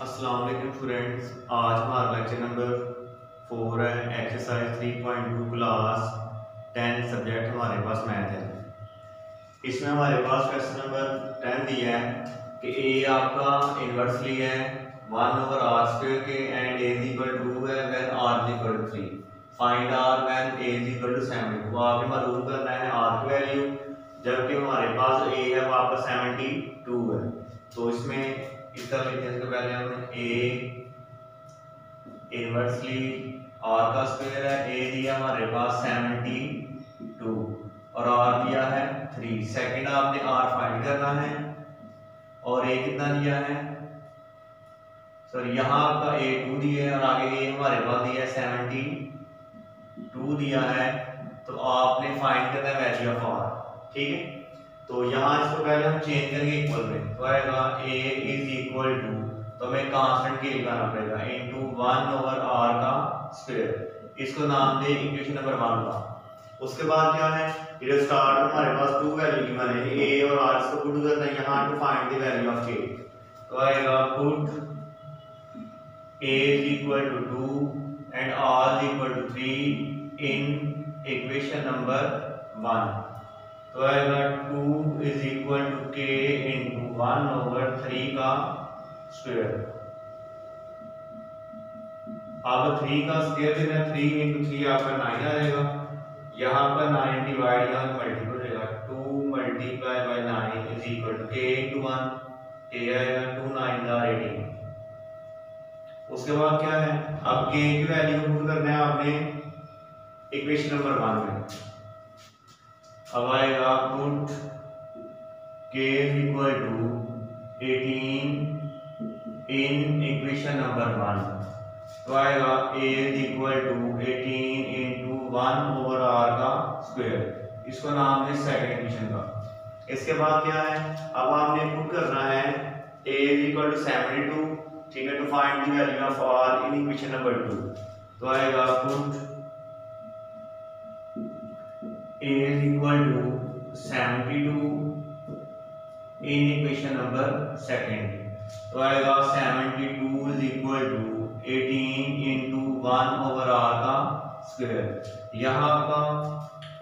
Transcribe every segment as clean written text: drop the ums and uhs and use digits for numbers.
अस्सलाम वालेकुम स्टूडेंट्स। आज हमारा लेक्चर नंबर 4 है, एक्सरसाइज 3.2 क्लास 10 सब्जेक्ट हमारे पास मैथ है। इसमें हमारे पास क्वेश्चन नंबर 10 दिया है कि ए आपका इन्वर्स लिया है 1/r² के and A is equal to 2 है when r is equal to 3। Find r when a is equal to 70। तो आपने मालूम करना है r की वैल्यू, जबकि हमारे पास a है वो आपका 72 है। तो इसमें इस तरह लिखते हैं, इसके पहले हमने a इनवर्सली r का स्क्वायर है, a दिया हमारे पास 72 और r दिया है 3। सेकंड आपने r फाइंड करना है और a कितना दिया है, सॉरी यहाँ आपका a 2 दिया है और आगे a हमारे पास दिया है 72 दिया है। तो आपने फाइंड करना है वैल्यू ऑफ r, ठीक है। तो यहाँ इसको पहले हम चेंज करेंगे इक्वल में, तो आएगा a इज इक्वल टू, तो हमें कांस्टेंट के लगाना पड़ेगा, इनटू 1/r का स्क्वायर। इसको नाम दे इक्वेशन नंबर 1 का। उसके बाद क्या है, इधर स्टार्ट में हमारे पास 2 वैल्यू की माने a और r, इसको पुट करना है यहाँ to find the value of k। तो आएगा put a is equal to 2 and r is equal to 3 in equation number 1। तो आएगा 2 is equal to k into 1/3 का स्क्वायर। अब 3 का स्क्वायर देना, 3 इंटू 3 आपका 9 आ जाएगा। यहाँ पर 9 डिवाइड यहाँ मल्टीपल हो जाएगा, 2 multiply by 9 is equal to k into 1, k आएगा 2 9 का 18। उसके बाद क्या है, अब k की वैल्यू पुट करना है आपने इक्वेशन नंबर 1 में। अब आएगा put k is equal to 18 in equation number 1। तो आएगा a is equal to 18 into 1/r का स्क्वायर। इसको नाम है सेकंड इक्वेशन का। इसके बाद क्या है, अब आपने पुट करना है a इज इक्वल टू 72, ठीक है, to find the value of r in equation number 2। तो आएगा put a is equal to 72 in equation number second. तो आएगा 72 is equal to 18 into 1/r का स्क्वायर। यहाँ का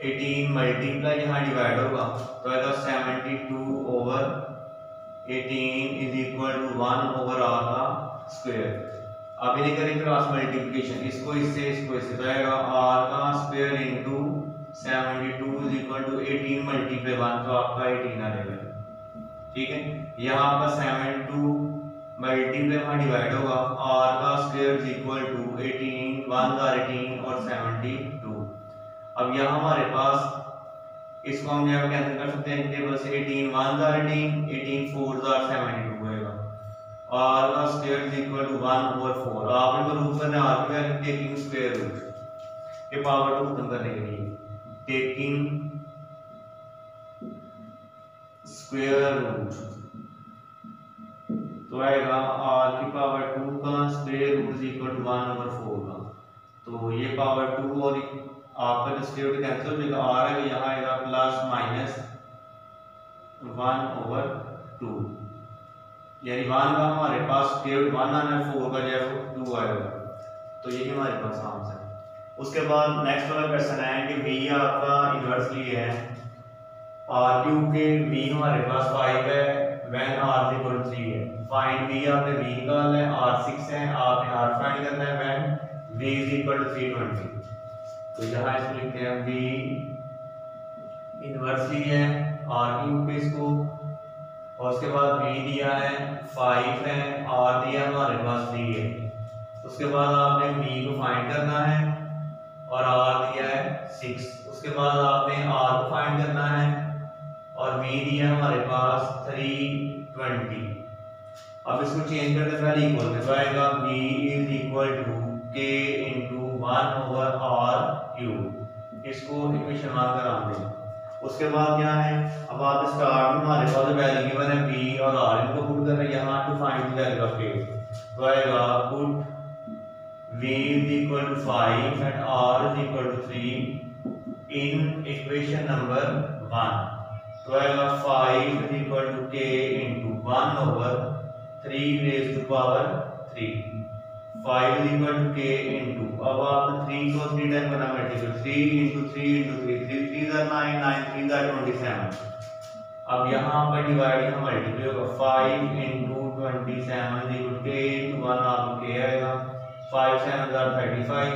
18 मल्टीप्लाई यहाँ डिवाइड होगा, तो आएगा 72/18 इज इक्वल टू 1/r का स्क्वायर। अब इन्हें करेंगे क्रॉस मल्टीप्लिकेशन, इसको इससे तो आएगा r का square into 72 is equal to 18 multiply 1, तो आपका 18 आ जाएगा, ठीक है। यहाँ आपका 72 मल्टीप्लाई वहाँ डिवाइड होगा, r का स्क्वायर इज इक्वल टू 18 1 का 18 और 72। अब यहाँ हमारे पास इसको हम यहाँ कैंसिल कर सकते हैं टेबल से, 18 1 का 18 18 4 का 72 होएगा, r का स्क्वायर इज इक्वल टू 1/4। आपने तो रूट करना है r की वैल्यू टेकिंग स्क्वायर रूट, ये पावर टू खत्म करने के लिए टेकिंग स्क्वायर रूट। तो आएगा r की पावर 2 का square root is equal to 1/4 का। तो ये पावर 2 और आपका जो स्क्वायर रूट कैंसिल हो जाएगा, r है यहाँ आएगा प्लस माइनस 1/2, यानी 1 का हमारे पास स्क्वायर रूट 1 आना है, 4 का जो है 2 आएगा। तो ये हमारे पास आंसर है। उसके बाद नेक्स्ट वाला क्वेश्चन है कि v आपका इन्वर्सली है r³ के v हमारे पास 5 है व्हेन r इक्वल टू 3 है। फाइंड v, आपने v निकालना है, r 6 है, आपने r फाइंड करना है when v is equal to 320। तो यहाँ इसको लिखते हैं v इन्वर्सली है r³ पे इसको, और उसके बाद v दिया है 5 है, r दिया हमारे पास 3 है। उसके बाद आपने v को फाइंड करना है और r दिया है 6। उसके बाद आपने r को फाइंड करना है और v दिया हमारे पास 320। अब इसको चेंज करने से पहले इक्वल में, तो आएगा v is equal to k into 1/r³। इसको इक्वेशन 1 का नाम दें। उसके बाद क्या है, अब आप स्टार्ट में हमारे पास वैल्यू गिवन है v और r, इनको पुट कर रहे हैं यहाँ to find the value of k। तो आएगा put v is equal to 5 and r is equal to 3 in equation number 1। तो आएगा 5 is equal to k into 1/3 3 raise to power 3, 5 is equal to k into, अब आपने 3 को 3 time करना multiple, 3 into 3 into 3, 3 3 9, 9 3 27। अब यहाँ पर डिवाइड का मल्टीप्लाई होगा, 5 इंटू 27 इक्वल k इंटू 1, आपको k आएगा, 5 7 35,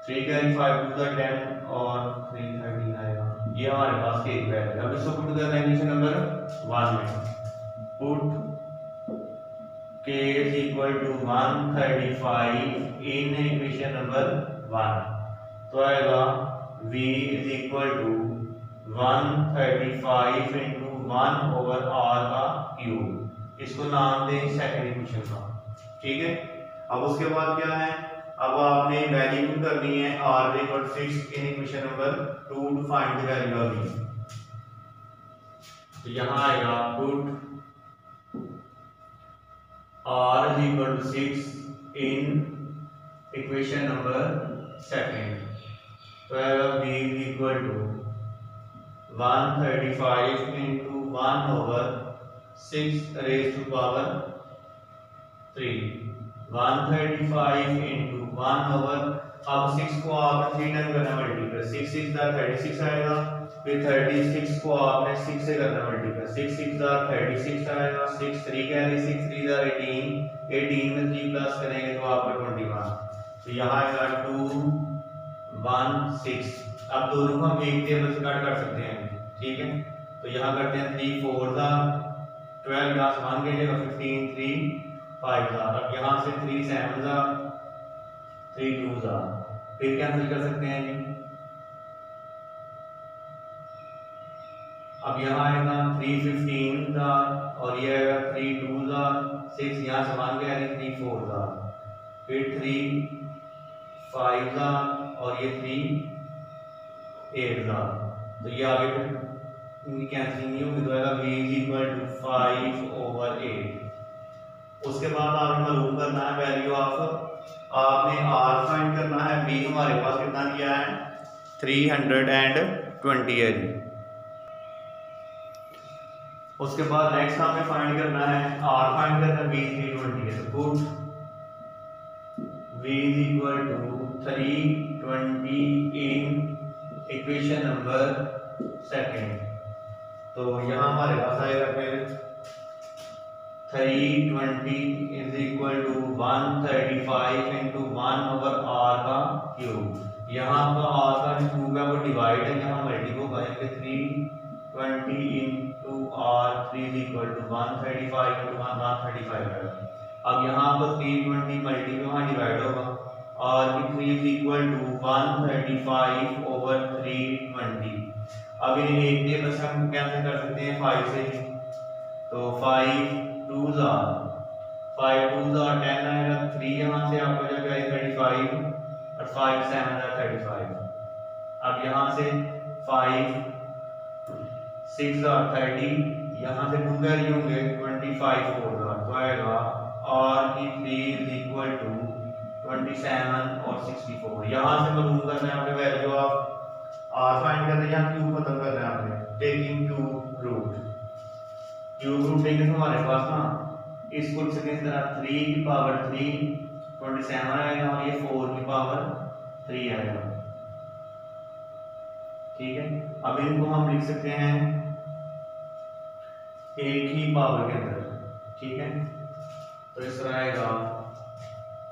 3 कैरी 5 टू 10 और 3 13 आएगा। ये हमारे पास के वैल्यू है। अब इसको पुट करना है इक्वेशन नंबर 1 में, put k is equal to 135 in equation number 1, तो आएगा v is equal to 135 into 1 over r का क्यूब, इसको नाम दें सेकंड इक्वेशन का, ठीक है। अब उसके बाद क्या है, अब आपने वैल्यू करनी है r equal to 6 in equation number 2 to find the value of v। तो यहाँ आएगा put r is equal to 6 in equation number second, तो आएगा v is equal to 135 into 1 over 6 raised to power 3, 135 into 1 over, अब 6 को आपने 3 time करना multiply, 6 6 36 आएगा, फिर 36 को आपने 6 से करना मल्टीप्लाई, 6 6 36 आएगा, 6 3 कैरी 6 3 18, 18 में 3 प्लस करेंगे तो आपका 21, तो यहाँ आएगा 2 1 6। अब दोनों को हम एक टेबल से कट कर सकते हैं, ठीक है। तो यहाँ करते हैं 3 4 12, यहाँ से 1 के जगह 15 3 5 अब यहाँ से 3 7 3 2 फिर कैंसिल कर सकते हैं जी। अब यहाँ आएगा 3 15 और ये आएगा 3 2 6, यहाँ से 1 के आएगा 3 4 फिर 3 5 और ये 3 8 तो ये आगे इनकी कैंसिलिंग नहीं होगी, तो आएगा v is equal to 5 over 8। उसके बाद आपने मालूम करना है वैल्यू ऑफ, आपने r फाइंड करना है, v हमारे पास कितना दिया है 320 है जी। उसके बाद नेक्स्ट हमें फाइंड करना है r फाइंड करना है, v 320 है, तो put v is equal to 320 in equation number second, तो यहाँ हमारे पास आएगा फिर 320 is equal to 135 into 1 over r का क्यूब, यहाँ का r का जो क्यूब है वो डिवाइड है, यहाँ मल्टीपल करेंगे 320 into r 3 is equal to 135 into 135 आएगा। अब यहाँ पर 320 मल्टीपल वहाँ डिवाइड होगा, और 3 इज इक्वल टू 135 ओवर 320। अब इन एक टेबल से हम कैंसिल कर सकते हैं 5 से, तो 5 2 5 2 10 आएगा, 3 यहाँ से आपको जब आएगा 35 और 5 7 35। अब यहाँ से 5 6 30, यहाँ से 2 कैरी होंगे 25 4 तो आएगा r की 3 इज इक्वल टू 27 और 64। यहाँ से मालूम करना है आपने वैल्यू ऑफ r फाइंड करना है, यहाँ क्यूब खत्म करना है आपने, टेकिंग क्यूब रूट टेकिंग हमारे पास ना इसको लिख सकते हैं इस तरह 3 की पावर 3 27 आएगा और ये 4 की पावर 3 आएगा, ठीक है। अब इनको हम लिख सकते हैं एक ही पावर के अंदर, ठीक है। तो इस तरह आएगा,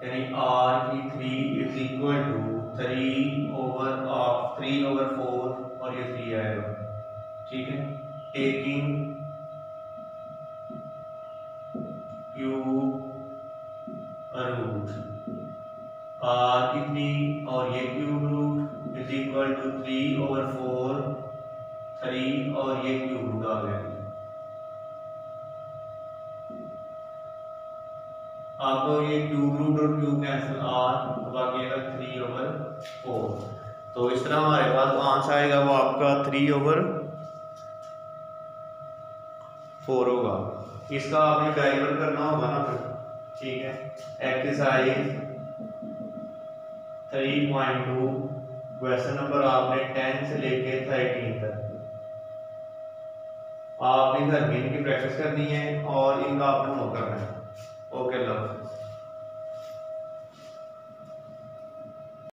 यानी r की 3 इज इक्वल टू 3 ओवर 4 और ये 3 आएगा, ठीक है। टेकिंग क्यूब रूट r की 3 और ये cube root is equal to 3 over 4 3 और ये क्यूब रूट आ गया। आपको ये क्यूब रूट और क्यूब कैंसिल r तो बाकी आएगा 3 ओवर 4। तो इस तरह हमारे पास आंसर आएगा वो आपका 3 ओवर 4 होगा। इसका आपने डेरिवेट करना होगा ना फिर, ठीक है। एक्सरसाइज 3.2 क्वेश्चन नंबर आपने 10 से लेके 13 तक आप भी घर में इनकी प्रैक्टिस करनी है और इनका आपने होमवर्क करना है। ओके।